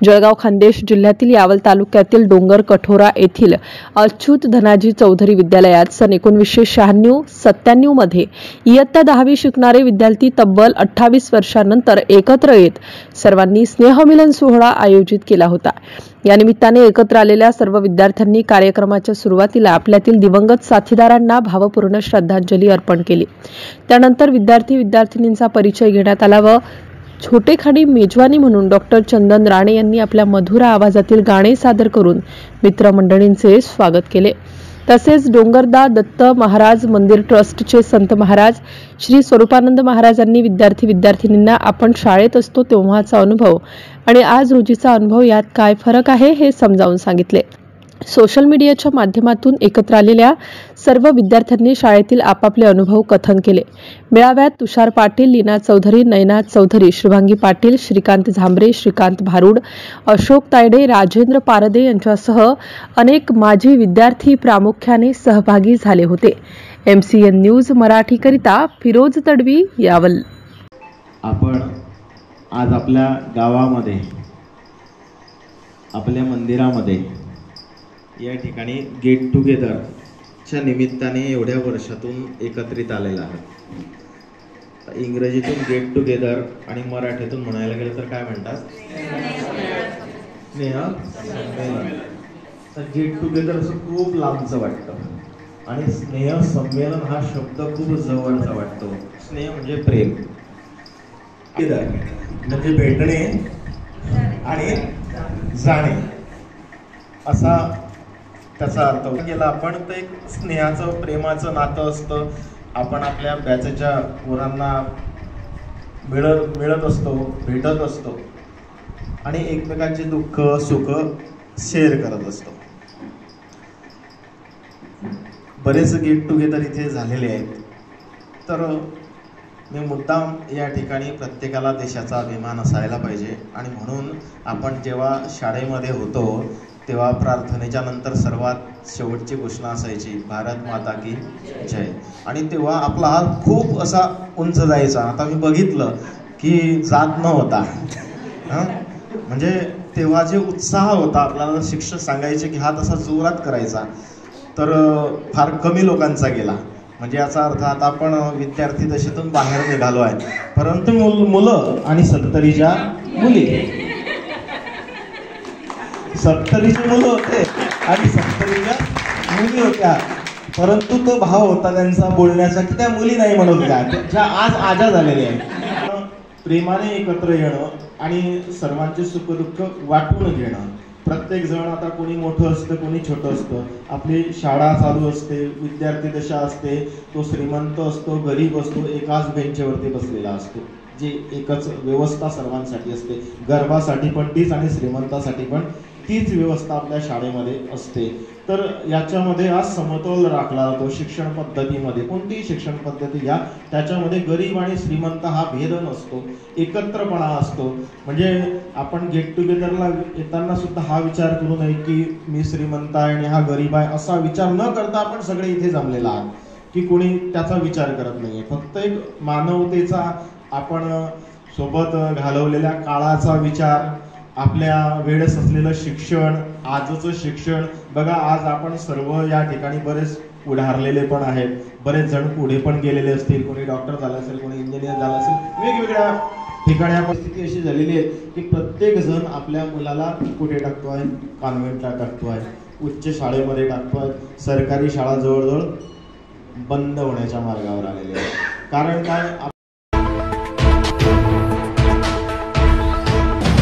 जळगाव खान्देश जिल्ह्यातील यावल तालुक्यातील डोंगर कठोरा येथील अच्युत धनाजी चौधरी विद्यालयात सन 1996-97 मध्ये इयत्ता 10वी शिकणारे विद्यार्थी तब्बल 28 वर्षांनंतर एकत्र येत सर्वांनी स्नेहमिलन सोहळा आयोजित केला होता। या निमित्ताने एकत्र आलेल्या सर्व विद्यार्थ्यांनी कार्यक्रमाच्या सुरुवातीला आपल्यातील दिवंगत साथीदारांना भावपूर्ण श्रद्धांजली अर्पण केली। त्यानंतर विद्यार्थी-विद्यार्थिनींचा परिचय घेण्यात आला व छोटेखानी मेजवानी म्हणून डॉक्टर चंदन राणे यांनी आपल्या मधुर आवाजातील गाणे सादर करून मित्रमंडळींचे स्वागत केले। तसेच डोंगरदा दत्त महाराज मंदिर ट्रस्टचे संत महाराज श्री स्वरूपानंद महाराजांनी विद्यार्थी-विद्यार्थिनींना आपण शाळेत असतो तेव्हाचा अनुभव आणि आज रोजीचा अनुभव यात काय फरक आहे हे समजावून सांगितले। सोशल मीडियाच्या माध्यमातून एकत्र आलेल्या सर्व विद्यार्थ्यांनी शाळेतील आपापले अनुभव कथन केले। मेळाव्यात तुषार पाटील, लीना चौधरी, नयना चौधरी, शुभांगी पाटील, श्रीकांत झांबरे, श्रीकांत भारूड, अशोक तायडे, राजेंद्र पारदे यांच्यासह अनेक माजी विद्यार्थी प्रामुख्याने सहभागी झाले होते। MCN न्यूज मराठी करिता फिरोज तडवी, यावल। आपण आज आपल्या गावामध्ये आपल्या मंदिरामध्ये या ठिकाणी गेट टुगेदरच्या निमित्ताने एवढ्या वर्षातून एकत्रित आलेला आहात। इंग्रजीतून गेट टुगेदर आणि मराठीतून म्हणायला गेलं तर काय म्हणतात? स्नेह संमेलन। तर गेट टुगेदर असं खूप लांबचं वाटतं आणि स्नेह संमेलन हा शब्द खूप जवळचा वाटतो। स्नेह म्हणजे प्रेम, म्हणजे भेटणे आणि जाणे असा त्याचा अर्थ केला आपण। तर एक स्नेहाचं प्रेमाचं नातं असतं। आपण आपल्या बॅचच्या पोरांना मिळत असतो, भेटत असतो आणि एकमेकांचे दुःख सुख शेअर करत असतो। बरेच गेट टुगेदर इथे झालेले आहेत। तर मी मुद्दाम या ठिकाणी प्रत्येकाला देशाचा अभिमान असायला पाहिजे आणि म्हणून आपण जेव्हा शाळेमध्ये होतो तेव्हा प्रार्थनेच्या नंतर सर्वात शेवटची घोषणा असायची, भारत माता की जय। आणि तेव्हा आपला हात खूप असा उंच जायचा। आता मी बघितलं की जात नव्हता, म्हणजे तेव्हा जे उत्साह होता आपल्याला शिक्षक सांगायचे की हात असा जोरात करायचा, तर फार कमी लोकांचा गेला। म्हणजे याचा अर्थ आता आपण विद्यार्थी दशेतून बाहेर निघालो आहे। परंतु मुलं आणि 70च्या मुली, 70ची मुलं होते आणि 70च्या मुली होत्या, परंतु तो भाव होता त्यांचा बोलण्याचा की त्या मुली नाही म्हणत होत्या, ज्या आज आजा झालेल्या आहेत। प्रेमाने एकत्र येणं आणि सर्वांचे सुख दुःख वाटून घेणं। प्रत्येक जण आता कोणी मोठं असतं, कोणी छोटं असतं। आपली शाळा चालू असते, विद्यार्थी दशा असते, तो श्रीमंत असतो, गरीब असतो, एकाच बेंचवरती बसलेला असतो, जे एकच व्यवस्था सर्वांसाठी असते। गर्भासाठी पण तीच आणि श्रीमंतासाठी पण तीच व्यवस्था आपल्या शाळेमध्ये असते। तर याच्यामध्ये आज समतोल राखला जातो शिक्षण पद्धतीमध्ये। कोणतीही शिक्षण पद्धती घ्या, त्याच्यामध्ये गरीब आणि श्रीमंत हा भेद नसतो, एकत्रपणा असतो। म्हणजे आपण गेट टुगेदरला येताना सुद्धा हा विचार करू नये की मी श्रीमंत आहे आणि हा गरीब आहे, असा विचार न करता आपण सगळे इथे जमलेला आहात की कोणी त्याचा विचार करत नाहीये। फक्त एक मानवतेचा, आपण सोबत घालवलेल्या काळाचा विचार, आपल्या वेळेस असलेलं शिक्षण, आजचं शिक्षण बघा। आज आपण सर्व या ठिकाणी बरेच उडारलेले पण आहेत, बरेच जण पुढे पण गेलेले असतील, कोणी डॉक्टर झाला असेल, कोणी इंजिनियर झाला असेल, वेगवेगळ्या ठिकाणी परिस्थिती अशी झालेली आहे की प्रत्येक जण आपल्या मुलाला कुठे टाकतोय? कॉन्व्हेंटला टाकतोय, उच्च शाळेमध्ये टाकतोय। सरकारी शाळा जवळजवळ बंद होण्याच्या मार्गावर आलेली आहे। कारण काय?